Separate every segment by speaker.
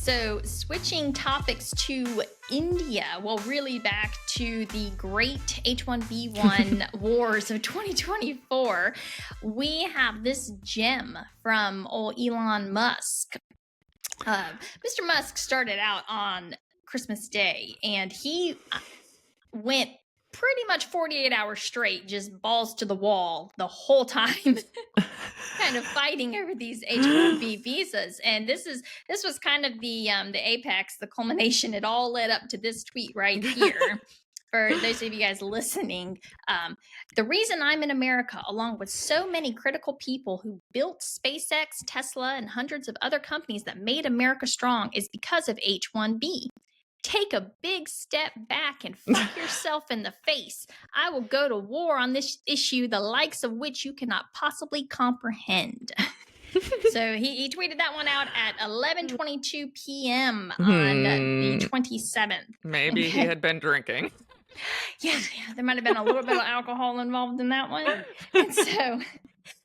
Speaker 1: So switching topics to India, well, really back to the great H-1B1 wars of 2024, we have this gem from old Elon Musk. Mr. Musk started out on Christmas Day, and he went pretty much 48 hours straight, just balls to the wall the whole time, kind of fighting over these H-1B visas. And this was kind of the apex, the culmination. It all led up to this tweet right here. For those of you guys listening, the reason I'm in America, along with so many critical people who built SpaceX, Tesla, and hundreds of other companies that made America strong, is because of H-1B. Take a big step back and fuck yourself in the face. I will go to war on this issue, the likes of which you cannot possibly comprehend. So he tweeted that one out at 11:22 p.m. on the 27th.
Speaker 2: Maybe he had been drinking.
Speaker 1: Yeah, there might have been a little bit of alcohol involved in that one. And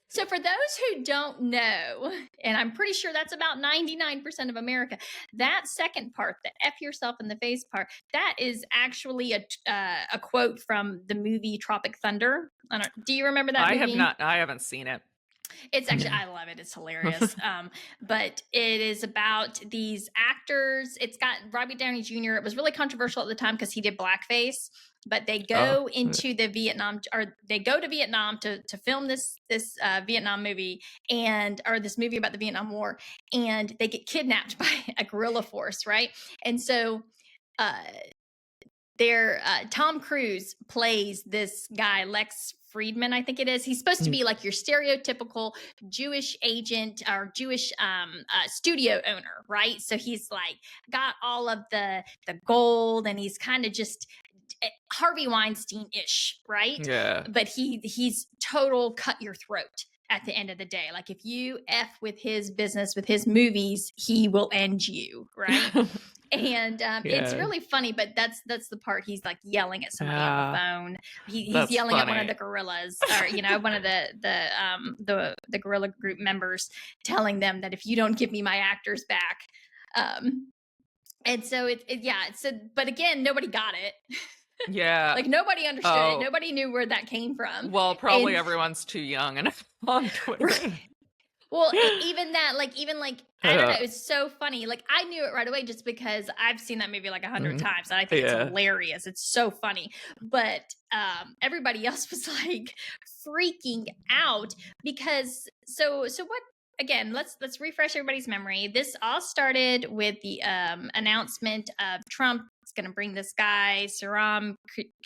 Speaker 1: so for those who don't know, and I'm pretty sure that's about 99% of America, that second part, the F yourself in the face part, that is actually a quote from the movie Tropic Thunder. Do you remember that movie?
Speaker 2: I haven't seen it.
Speaker 1: It's actually, I love it. It's hilarious. But it is about these actors. It's got Robert Downey Jr. It was really controversial at the time because he did blackface. But they go into the Vietnam, or they go to Vietnam to film this Vietnam movie, or this movie about the Vietnam War, and they get kidnapped by a guerrilla force, right? And so Tom Cruise plays this guy, Lex Friedman, I think it is. He's supposed to be like your stereotypical Jewish agent or Jewish studio owner, right? So he's like got all of the gold, and he's kind of just Harvey Weinstein-ish, right?
Speaker 2: Yeah.
Speaker 1: But he's total cut your throat at the end of the day. Like if you F with his business, with his movies, he will end you, right? And it's really funny, but that's the part he's like yelling at somebody on the phone. He's yelling at one of the gorillas, or one of the gorilla group members, telling them that if you don't give me my actors back, and so but again, nobody got it.
Speaker 2: Yeah.
Speaker 1: Like nobody understood it. Nobody knew where that came from.
Speaker 2: Well, probably everyone's too young and on Twitter.
Speaker 1: Right. Well, even I don't know. It's so funny. Like I knew it right away just because I've seen that movie like 100 times, and I think it's hilarious. It's so funny. But everybody else was like freaking out because so what? Again, let's refresh everybody's memory. This all started with the announcement of Trump is going to bring this guy, Saram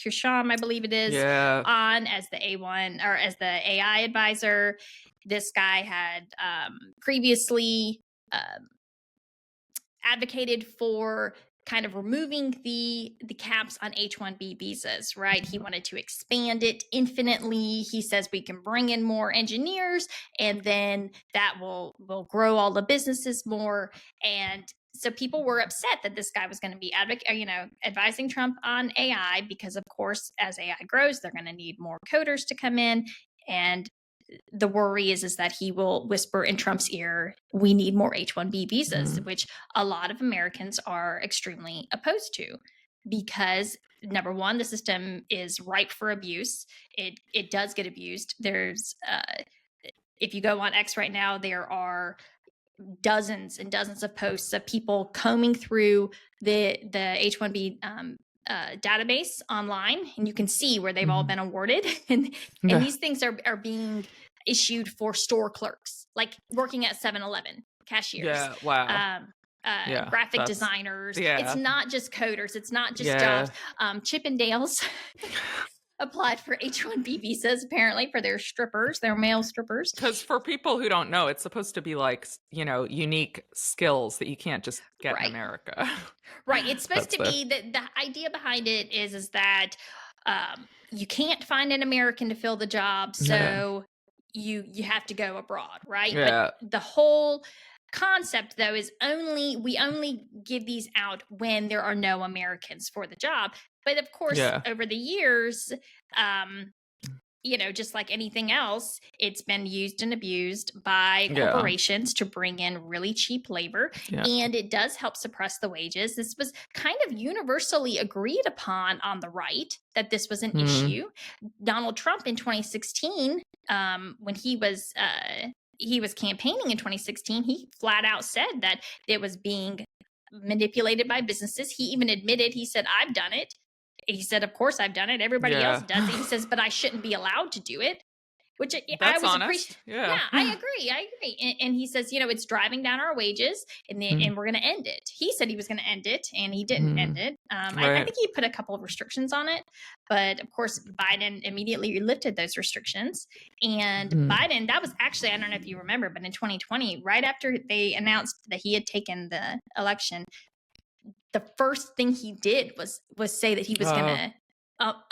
Speaker 1: Kusham, I believe it is, on as the A1 or as the AI advisor. This guy had previously advocated for kind of removing the caps on H-1B visas, right? He wanted to expand it infinitely. He says we can bring in more engineers, and then that will grow all the businesses more. And so people were upset that this guy was going to be advising Trump on AI because, of course, as AI grows, they're going to need more coders to come in. And the worry is that he will whisper in Trump's ear, we need more H-1B visas, which a lot of Americans are extremely opposed to because, number one, the system is ripe for abuse. It does get abused. There's, if you go on X right now, there are dozens and dozens of posts of people combing through the H-1B database online, and you can see where they've all been awarded, and these things are being issued for store clerks, like working at 7-Eleven cashiers.
Speaker 2: Yeah, wow.
Speaker 1: Graphic designers. It's not just coders. It's not just jobs. Chippendales applied for H-1B visas, apparently, for their strippers, their male strippers.
Speaker 2: Because for people who don't know, it's supposed to be like, unique skills that you can't just get in America.
Speaker 1: Right. It's supposed to be the idea behind it is that you can't find an American to fill the job, so you have to go abroad, right?
Speaker 2: Yeah.
Speaker 1: But the whole concept, though, is we only give these out when there are no Americans for the job. But of course, over the years, just like anything else, it's been used and abused by
Speaker 2: Yeah.
Speaker 1: corporations to bring in really cheap labor,
Speaker 2: Yeah.
Speaker 1: and it does help suppress the wages. This was kind of universally agreed upon on the right that this was an issue. Donald Trump in 2016, when he was campaigning in 2016, he flat out said that it was being manipulated by businesses. He even admitted, he said, I've done it. He said, of course I've done it. Everybody else
Speaker 2: Yeah.
Speaker 1: does it. He says, but I shouldn't be allowed to do it, which I
Speaker 2: That's
Speaker 1: was
Speaker 2: honest.
Speaker 1: Yeah,
Speaker 2: Yeah.
Speaker 1: I agree. And he says, it's driving down our wages, and we're going to end it. He said he was going to end it, and he didn't end it. I
Speaker 2: Right.
Speaker 1: think he put a couple of restrictions on it, but of course Biden immediately lifted those restrictions. And Biden, that was actually, I don't know if you remember, but in 2020, right after they announced that he had taken the election, the first thing he did was say that he was going to up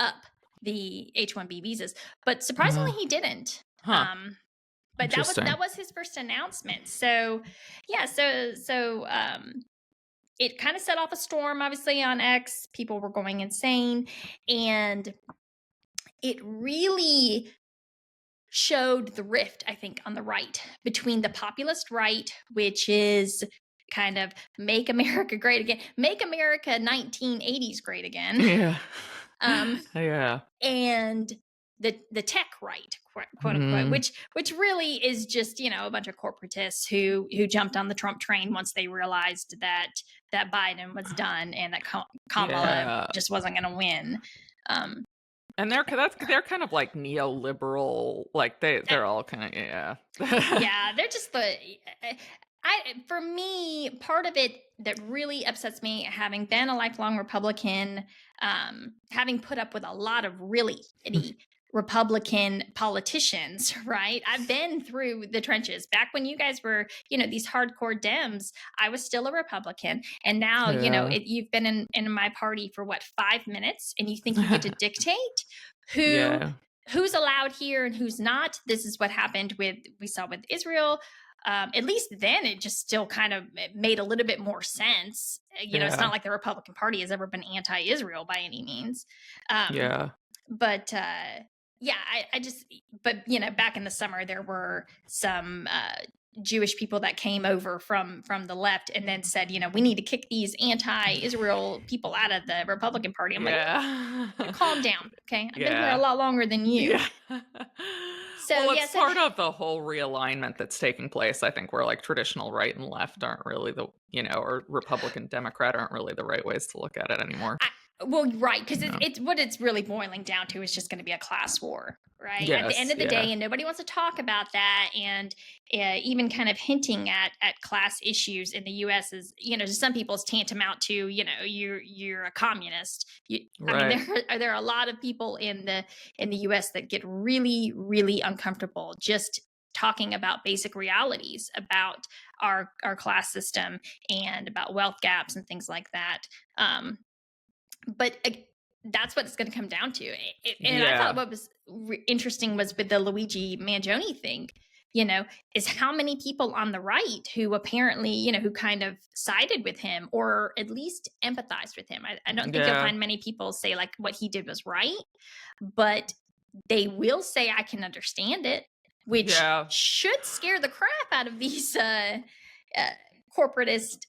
Speaker 1: the H-1B visas, but surprisingly he didn't. But that was his first announcement. So yeah, so it kind of set off a storm, obviously, on X. People were going insane, and it really showed the rift, I think, on the right between the populist right, which is kind of make America great again, make America 1980s great again.
Speaker 2: Yeah.
Speaker 1: Yeah. And the tech right, quote unquote, which really is just, a bunch of corporatists who jumped on the Trump train once they realized that Biden was done and that Kamala just wasn't going to win.
Speaker 2: And they're kind of like neoliberal, like they're all kind of
Speaker 1: yeah, they're just for me, part of it that really upsets me, having been a lifelong Republican, having put up with a lot of really Republican politicians, right? I've been through the trenches. Back when you guys were, these hardcore Dems, I was still a Republican. And now, you've been in my party for 5 minutes, and you think you get to dictate who's allowed here and who's not. This is what happened we saw with Israel. At least then it just still kind of made a little bit more sense. It's not like the Republican Party has ever been anti-Israel by any means. But I just, back in the summer, there were some Jewish people that came over from the left and then said, we need to kick these anti-Israel people out of the Republican Party. I'm like, calm down. Okay. I've been here a lot longer than you.
Speaker 2: Yeah. So it's part of the whole realignment that's taking place, I think, where like traditional right and left aren't really or Republican Democrat aren't really the right ways to look at it anymore.
Speaker 1: Right, because it's what it's really boiling down to is just going to be a class war, right?
Speaker 2: Yes,
Speaker 1: at the end of the day, and nobody wants to talk about that. And even kind of hinting at class issues in the U.S. is, to some people, it's tantamount to, you're a communist. I mean, there are a lot of people in the U.S. that get really, really uncomfortable just talking about basic realities about our class system and about wealth gaps and things like that. But that's what it's going to come down to. And I thought what was interesting was with the Luigi Mangione thing, is how many people on the right who apparently, who kind of sided with him or at least empathized with him. I don't think you'll find many people say like what he did was right, but they will say, I can understand it, which should scare the crap out of these corporatist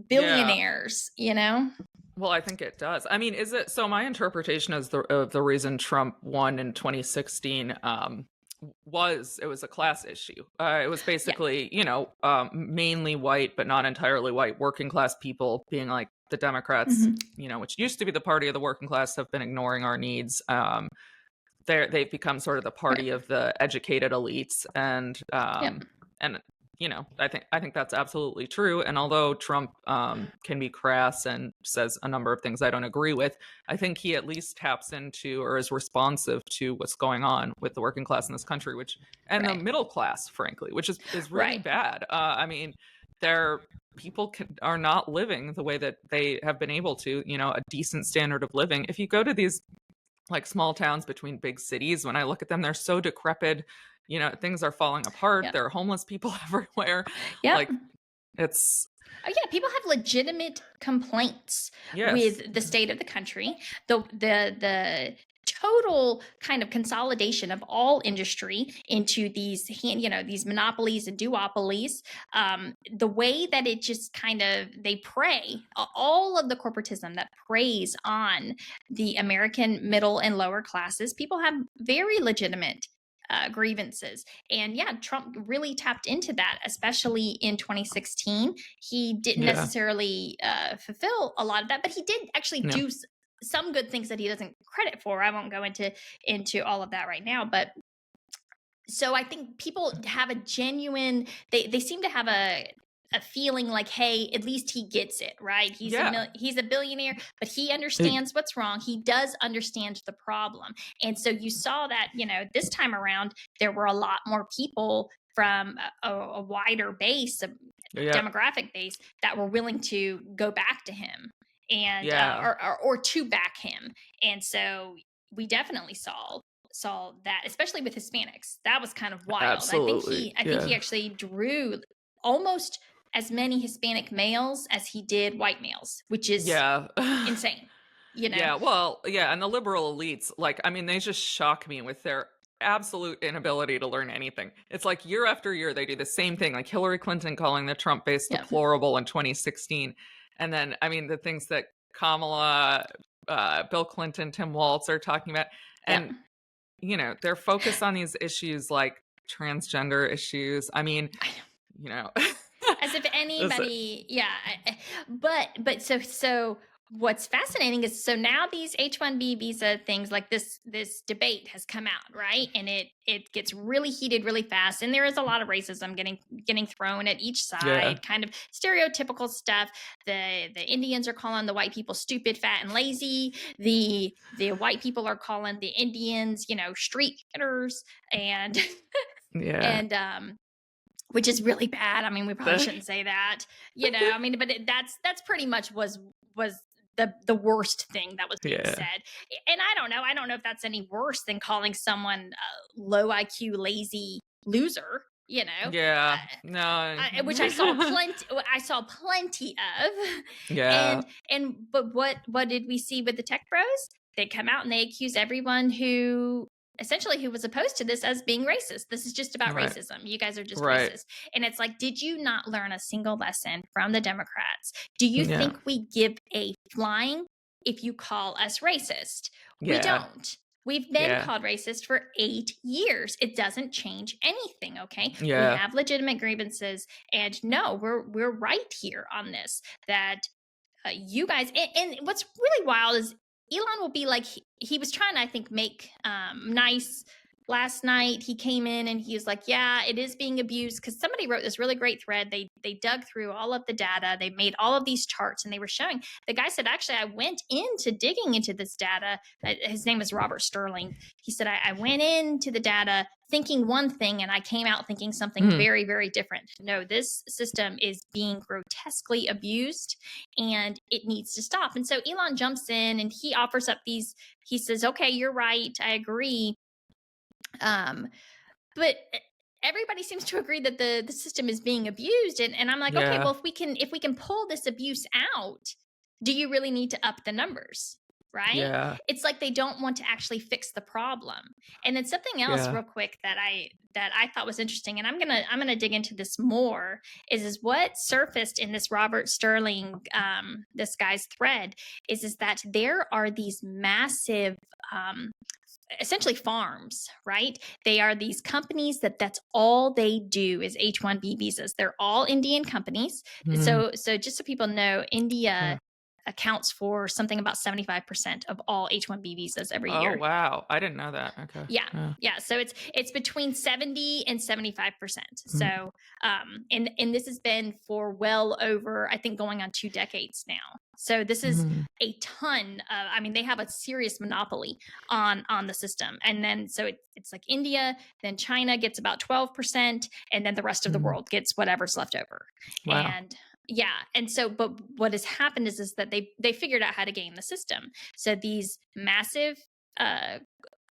Speaker 1: billionaires,
Speaker 2: Well, I think it does. I mean, so my interpretation is of the reason Trump won in 2016 was a class issue. It was basically, mainly white, but not entirely white, working class people being like, the Democrats, which used to be the party of the working class, have been ignoring our needs. They've become sort of the party of the educated elites, and I think that's absolutely true. And although Trump can be crass and says a number of things I don't agree with, I think he at least taps into or is responsive to what's going on with the working class in this country, and the middle class, frankly, which is really bad. I mean, people are not living the way that they have been able to, a decent standard of living. If you go to these like small towns between big cities, when I look at them, they're so decrepit. Things are falling apart. There are homeless people everywhere. Like it's
Speaker 1: people have legitimate complaints with the state of the country. The total kind of consolidation of all industry into these these monopolies and duopolies. The way that it just kind of they prey, all of the corporatism that preys on the American middle and lower classes, people have very legitimate grievances. And yeah, Trump really tapped into that, especially in 2016. He didn't necessarily fulfill a lot of that, but he did actually do some good things that he doesn't credit for. I won't go into all of that right now, but so I think people have a genuine, they seem to have a feeling like, hey, at least he gets it, right? He's a billionaire, but he understands what's wrong. He does understand the problem. And so you saw that, this time around, there were a lot more people from a wider base, a demographic base, that were willing to go back to him and or to back him. And so we definitely saw that, especially with Hispanics. That was kind of wild.
Speaker 2: Absolutely.
Speaker 1: I think he actually drew almost as many Hispanic males as he did white males, which is insane.
Speaker 2: Yeah, well, and the liberal elites, they just shock me with their absolute inability to learn anything. It's like year after year they do the same thing, like Hillary Clinton calling the Trump base deplorable in 2016. And then, the things that Kamala, Bill Clinton, Tim Walz are talking about. And, they're focused on these issues like transgender issues.
Speaker 1: As if anybody, but so what's fascinating is, so now these H-1B visa things, like this debate has come out, right? And it gets really heated really fast, and there is a lot of racism getting thrown at each side, kind of stereotypical stuff. The Indians are calling the white people stupid, fat, and lazy. The white people are calling the Indians, street hitters, and and which is really bad. We probably shouldn't say that, but that's pretty much was the worst thing that was being said. And I don't know if that's any worse than calling someone low IQ, lazy loser,
Speaker 2: no,
Speaker 1: which I saw plenty of. But what did we see with the tech bros? They come out and they accuse everyone who was opposed to this as being racist. This is just about racism. You guys are just racist. And it's like, did you not learn a single lesson from the Democrats? Do you think we give a flying if you call us racist? We don't. We've been called racist for 8 years. It doesn't change anything, okay? We have legitimate grievances, and no, we're right here on this, that you guys, and what's really wild is Elon will be like, he was trying to, I think, make nice last night. He came in and he was like, yeah, it is being abused, because somebody wrote this really great thread. They dug through all of the data. They made all of these charts, and they were showing. The guy said, actually, I went into digging into this data. His name is Robert Sterling. He said, I went into the data thinking one thing, and I came out thinking something very, very different. No, this system is being grotesquely abused, and it needs to stop. And so Elon jumps in and he offers up he says, okay, you're right, I agree. But everybody seems to agree that the system is being abused. And I'm like, okay, well, if we can pull this abuse out, do you really need to up the numbers? Right?
Speaker 2: Yeah.
Speaker 1: It's like they don't want to actually fix the problem. And then something else real quick that I thought was interesting, and I'm gonna dig into this more, is what surfaced in this Robert Sterling, this guy's thread, is that there are these massive essentially farms, right? They are these companies that's all they do is H-1B visas. They're all Indian companies. So just so people know, India accounts for something about 75% of all H-1B visas every year.
Speaker 2: Oh, wow. I didn't know that. Okay.
Speaker 1: Yeah. So it's between 70 and 75%. So, and this has been for well over, I think, going on 2 decades now. So this is a ton of, they have a serious monopoly on the system. And then, so it's like India, then China gets about 12%, and then the rest of the world gets whatever's left over.
Speaker 2: Wow.
Speaker 1: And so, but what has happened is that they figured out how to game the system. So these massive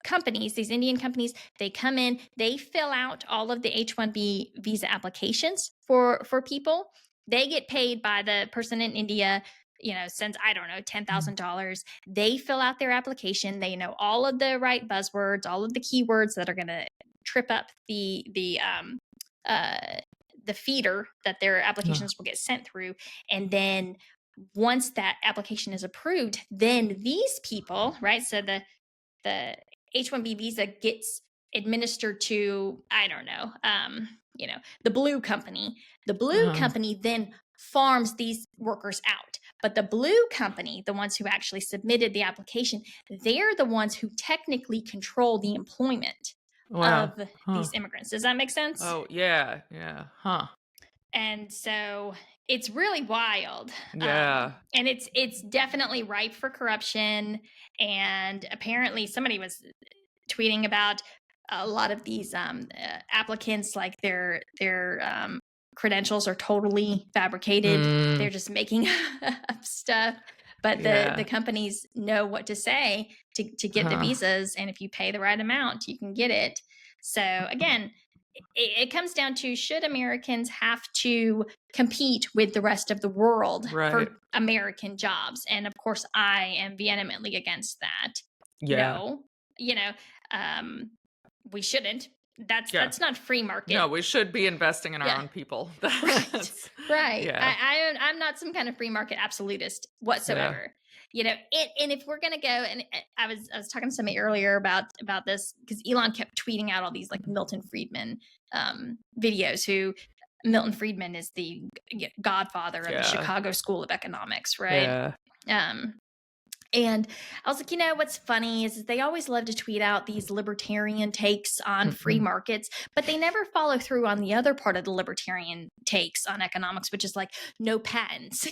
Speaker 1: companies, these Indian companies, they come in, they fill out all of the H-1B visa applications for people. They get paid by the person in India sends, I don't know, $10,000. They fill out their application. They know all of the right buzzwords, all of the keywords that are going to trip up uh, the feeder that their applications will get sent through. And then once that application is approved, then these people, right? So the H-1B visa gets administered to, I don't know, the blue company. The blue company then farms these workers out. But the blue company, the ones who actually submitted the application, they're the ones who technically control the employment
Speaker 2: Wow.
Speaker 1: of these immigrants. Does that make sense?
Speaker 2: Oh, yeah. Huh.
Speaker 1: And so it's really wild.
Speaker 2: Yeah.
Speaker 1: And it's definitely ripe for corruption. And apparently somebody was tweeting about a lot of these applicants, like their credentials are totally fabricated. They're just making up stuff. But the companies know what to say to get the visas. And if you pay the right amount, you can get it. So again, it comes down to, should Americans have to compete with the rest of the world for American jobs? And of course, I am vehemently against that.
Speaker 2: Yeah.
Speaker 1: No, we shouldn't. That's not free market.
Speaker 2: No, we should be investing in our own people.
Speaker 1: Right. Yeah. I'm not some kind of free market absolutist whatsoever. And if we're gonna go, and I was talking to somebody earlier about this, because Elon kept tweeting out all these like Milton Friedman videos. Who Milton Friedman is the godfather of the Chicago School of Economics, right? And I was like, what's funny is they always love to tweet out these libertarian takes on free markets, but they never follow through on the other part of the libertarian takes on economics, which is like no patents,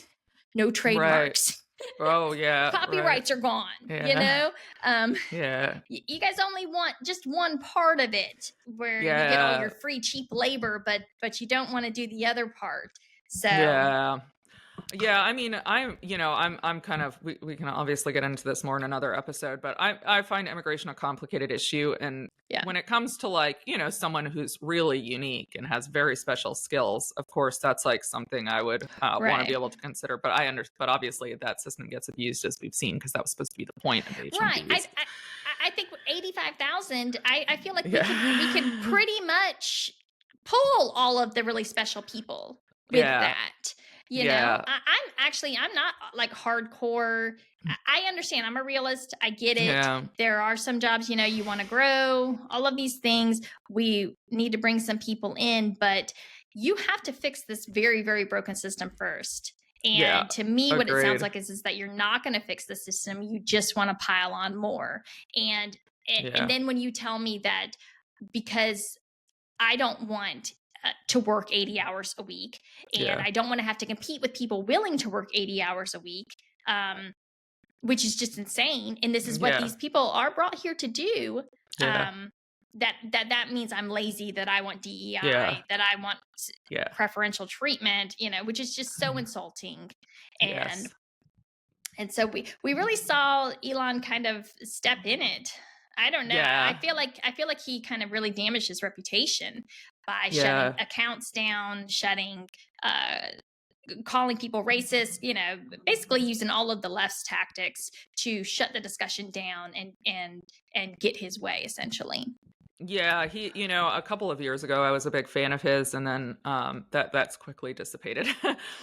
Speaker 1: no trademarks.
Speaker 2: Oh, yeah.
Speaker 1: Copyrights are gone, You guys only want just one part of it where you get all your free, cheap labor, but you don't want to do the other part. So
Speaker 2: yeah, I mean, I'm kind of, we can obviously get into this more in another episode, but I find immigration a complicated issue. And when it comes to like, someone who's really unique and has very special skills, of course, that's like something I would want to be able to consider. But but obviously that system gets abused, as we've seen, because that was supposed to be the point of H-1Bs.
Speaker 1: Right. I think 85,000, I feel like we could pretty much pull all of the really special people with that. I'm not like hardcore. I understand. I'm a realist. I get it. There are some jobs, you want to grow, all of these things. We need to bring some people in, but you have to fix this very, very broken system first. And to me, what it sounds like is that you're not going to fix the system. You just want to pile on more. And then when you tell me that because I don't want to work 80 hours a week, and I don't want to have to compete with people willing to work 80 hours a week, which is just insane. And this is what these people are brought here to do. That means I'm lazy, that I want DEI, that I want preferential treatment, which is just so insulting. And so we really saw Elon kind of step in it. I don't know. I feel like he kind of really damaged his reputation by shutting accounts down, calling people racist, basically using all of the left's tactics to shut the discussion down and get his way, essentially.
Speaker 2: Yeah, he, a couple of years ago, I was a big fan of his, and then that's quickly dissipated.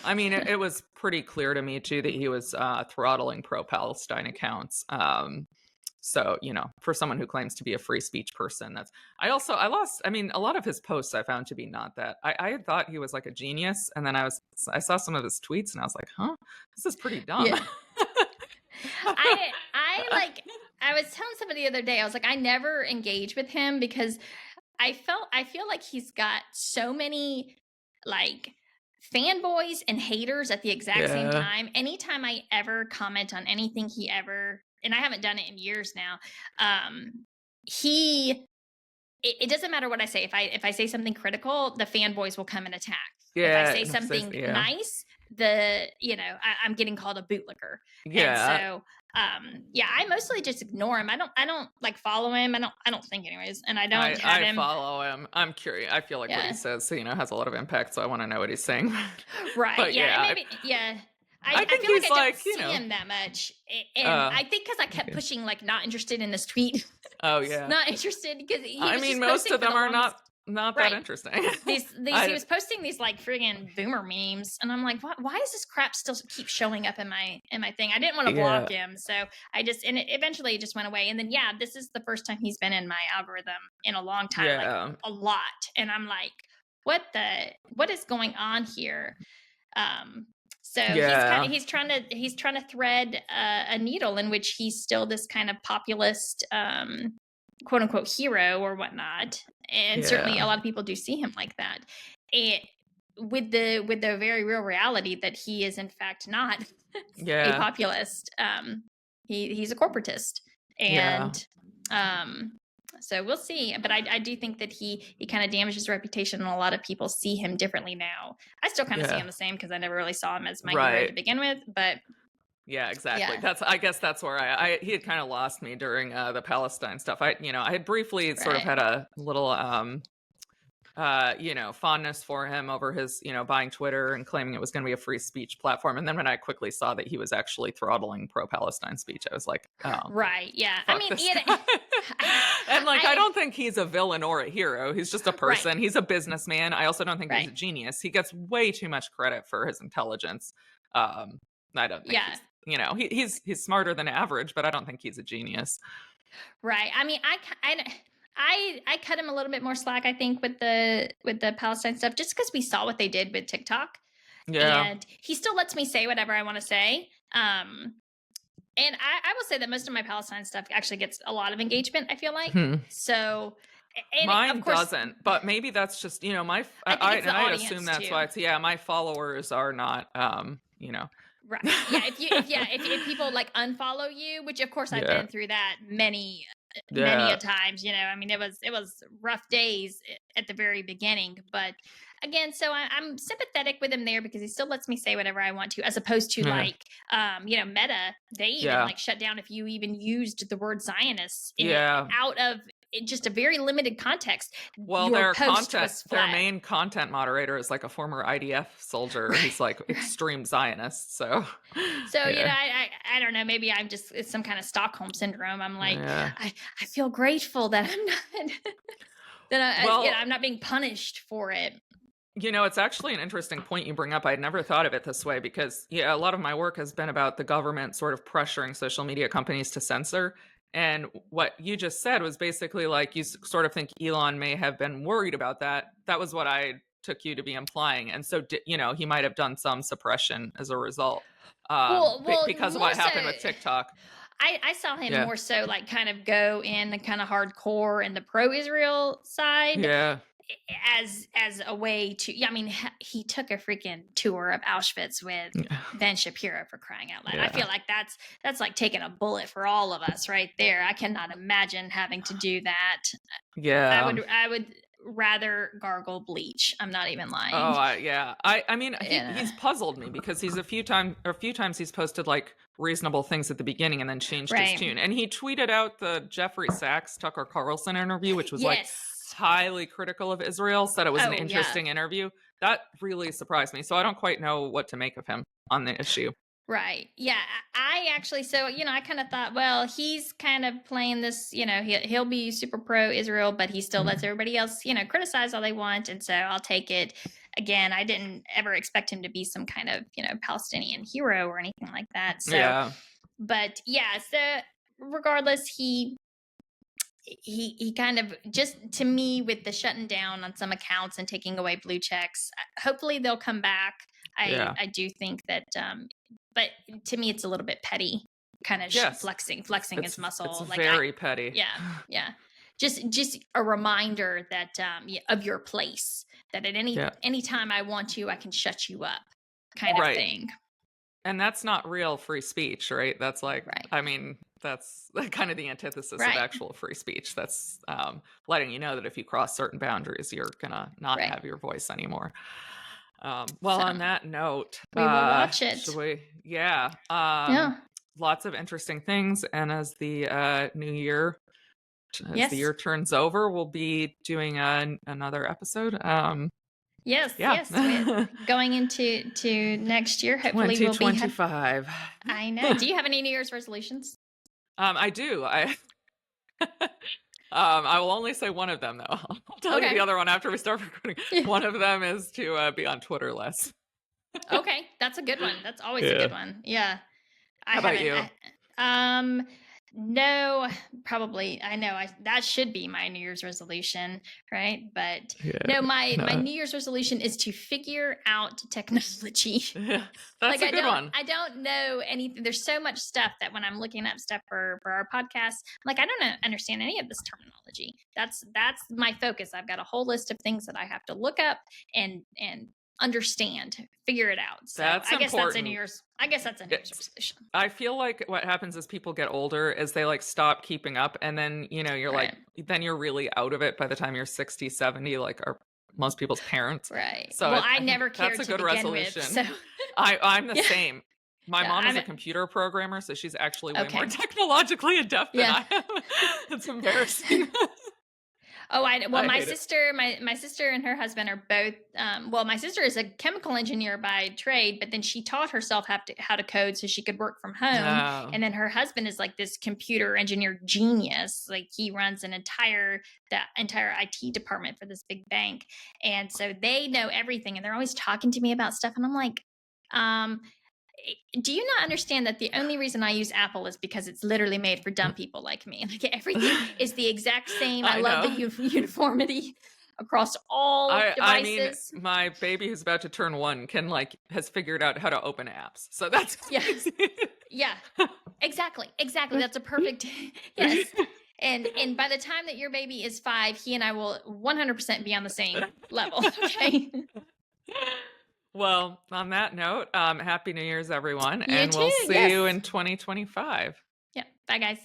Speaker 2: I mean, it was pretty clear to me too that he was throttling pro-Palestine accounts. So, for someone who claims to be a free speech person, a lot of his posts I found to be not that. I had thought he was like a genius, and then I saw some of his tweets and I was like, this is pretty dumb.
Speaker 1: Yeah. I was telling somebody the other day, I was like, I never engage with him because I feel like he's got so many like fanboys and haters at the exact same time. Anytime I ever comment on anything he ever, and I haven't done it in years now, it doesn't matter what I say. If I say something critical, the fanboys will come and attack. If I say something nice, I'm getting called a bootlicker. And so I mostly just ignore him. I don't like follow him. I don't think anyways. And I don't have him.
Speaker 2: I follow him. I'm curious. I feel like what he says, has a lot of impact. So I want to know what he's saying.
Speaker 1: Right.
Speaker 2: But
Speaker 1: maybe. I
Speaker 2: think
Speaker 1: feel
Speaker 2: he's
Speaker 1: like I
Speaker 2: like,
Speaker 1: don't see him that much, and I think because I kept
Speaker 2: okay.
Speaker 1: pushing like not interested in this tweet,
Speaker 2: Oh yeah.
Speaker 1: not interested because he
Speaker 2: I
Speaker 1: was
Speaker 2: mean,
Speaker 1: just
Speaker 2: most
Speaker 1: posting
Speaker 2: of
Speaker 1: for
Speaker 2: them
Speaker 1: the
Speaker 2: are
Speaker 1: longest.
Speaker 2: not that
Speaker 1: Right.
Speaker 2: interesting.
Speaker 1: These he was posting these like friggin' boomer memes, and I'm like, why is this crap still keep showing up in my thing? I didn't want to block him, so I just eventually it just went away. And then this is the first time he's been in my algorithm in a long time, like a lot. And I'm like, what is going on here? So he's trying to thread a needle in which he's still this kind of populist quote unquote hero or whatnot, and certainly a lot of people do see him like that, and with the very real reality that he is in fact not a populist. He's a corporatist, and so we'll see. But I do think that he kind of damages his reputation, and a lot of people see him differently now. I still kind of see him the same because I never really saw him as my hero to begin with. But
Speaker 2: yeah, exactly. I guess that's where he had kind of lost me during the Palestine stuff. I had briefly sort of had a little fondness for him over his, buying Twitter and claiming it was going to be a free speech platform. And then when I quickly saw that he was actually throttling pro-Palestine speech, I was like, oh,
Speaker 1: right. Yeah. I mean,
Speaker 2: and like, I don't think he's a villain or a hero. He's just a person. Right. He's a businessman. I also don't think he's a genius. He gets way too much credit for his intelligence. I don't think he's smarter than average, but I don't think he's a genius.
Speaker 1: Right. I mean, I cut him a little bit more slack, I think, with the Palestine stuff, just because we saw what they did with TikTok. Yeah. And he still lets me say whatever I want to say. And I will say that most of my Palestine stuff actually gets a lot of engagement, I feel like. So
Speaker 2: mine doesn't, but maybe that's just, I assume that's why it's, my followers are not,
Speaker 1: Right. Yeah. If people like unfollow you, which of course I've been through that many a times, I mean, it was rough days at the very beginning, but again, so I'm sympathetic with him there because he still lets me say whatever I want to, as opposed to like, Meta, they even like shut down if you even used the word Zionist out of just a very limited context.
Speaker 2: Well, their main content moderator is like a former IDF soldier. Right. He's like extreme Zionist. So
Speaker 1: I don't know. Maybe I'm just, it's some kind of Stockholm syndrome. I'm like, I feel grateful that I'm not I'm not being punished for it.
Speaker 2: It's actually an interesting point you bring up. I'd never thought of it this way because a lot of my work has been about the government sort of pressuring social media companies to censor. And what you just said was basically like you sort of think Elon may have been worried about that. That was what I took you to be implying. And so, he might have done some suppression as a result because of what happened with TikTok.
Speaker 1: I saw him more so like kind of go in the kind of hardcore and the pro-Israel side.
Speaker 2: Yeah.
Speaker 1: As a way to, I mean, he took a freaking tour of Auschwitz with Ben Shapiro, for crying out loud. I feel like that's like taking a bullet for all of us right there. I cannot imagine having to do that.
Speaker 2: Yeah.
Speaker 1: I would rather gargle bleach. I'm not even lying.
Speaker 2: Oh, I mean, he's puzzled me because a few times he's posted like reasonable things at the beginning and then changed his tune. And he tweeted out the Jeffrey Sachs Tucker Carlson interview, which was like highly critical of Israel, said it was an interesting interview. That really surprised me. So I don't quite know what to make of him on the issue.
Speaker 1: Right. Yeah. I actually, so, I kind of thought, well, he's kind of playing this, he'll be super pro-Israel, but he still lets everybody else, criticize all they want. And so I'll take it. Again, I didn't ever expect him to be some kind of, Palestinian hero or anything like that. So, but so regardless, he kind of, just to me, with the shutting down on some accounts and taking away blue checks, hopefully they'll come back. I do think that, but to me, it's a little bit petty, kind of flexing his muscle.
Speaker 2: It's like very petty.
Speaker 1: Yeah. Just a reminder that, of your place, that at any time I want to, I can shut you up, kind of thing.
Speaker 2: And that's not real free speech, right? That's like, I mean, that's kind of the antithesis of actual free speech. That's letting you know that if you cross certain boundaries, you're gonna not have your voice anymore. On that note,
Speaker 1: we will watch it.
Speaker 2: Should we? Lots of interesting things. And as the new year, the year turns over, we'll be doing another episode.
Speaker 1: Yes,
Speaker 2: Yeah.
Speaker 1: yes. Going into next year, hopefully we'll be.
Speaker 2: 2025.
Speaker 1: I know. Do you have any New Year's resolutions?
Speaker 2: I do. I will only say one of them though. I'll tell you
Speaker 1: Okay.
Speaker 2: the other one after we start recording. One of them is to be on Twitter less.
Speaker 1: Okay, that's a good one. That's always a
Speaker 2: Yeah.
Speaker 1: good one. Yeah.
Speaker 2: How about you?
Speaker 1: No, probably. I know that should be my New Year's resolution, right? But no, my New Year's resolution is to figure out technology.
Speaker 2: Yeah, that's a good one.
Speaker 1: I don't know anything. There's so much stuff that when I'm looking up stuff for our podcast, like I don't understand any of this terminology. That's my focus. I've got a whole list of things that I have to look up and understand, figure it out. So
Speaker 2: that's
Speaker 1: I guess
Speaker 2: important.
Speaker 1: that's a New Year's resolution.
Speaker 2: I feel like what happens as people get older is they like stop keeping up, and then you're
Speaker 1: Right.
Speaker 2: like, then you're really out of it by the time you're 60, 70, like are most people's parents.
Speaker 1: Right.
Speaker 2: So
Speaker 1: well, I never cared
Speaker 2: that's a
Speaker 1: to
Speaker 2: good
Speaker 1: begin
Speaker 2: resolution.
Speaker 1: with, so
Speaker 2: I'm the same. My
Speaker 1: Yeah,
Speaker 2: mom is a computer programmer, so she's actually way more technologically adept than I am. It's embarrassing.
Speaker 1: My sister, my sister and her husband are both. My sister is a chemical engineer by trade, but then she taught herself how to code so she could work from home.
Speaker 2: Oh.
Speaker 1: And then her husband is like this computer engineer genius. Like he runs the entire IT department for this big bank, and so they know everything. And they're always talking to me about stuff, and I'm like, do you not understand that the only reason I use Apple is because it's literally made for dumb people like me? Like everything is the exact same. I love the uniformity across all devices.
Speaker 2: I mean, my baby who's about to turn 1 has figured out how to open apps. So that's easy.
Speaker 1: Yeah, exactly. That's a perfect, yes. And by the time that your baby is 5, he and I will 100% be on the same level. Okay.
Speaker 2: Well, on that note, Happy New Year's, everyone.
Speaker 1: You
Speaker 2: and
Speaker 1: too,
Speaker 2: we'll see you in 2025.
Speaker 1: Yeah. Bye, guys.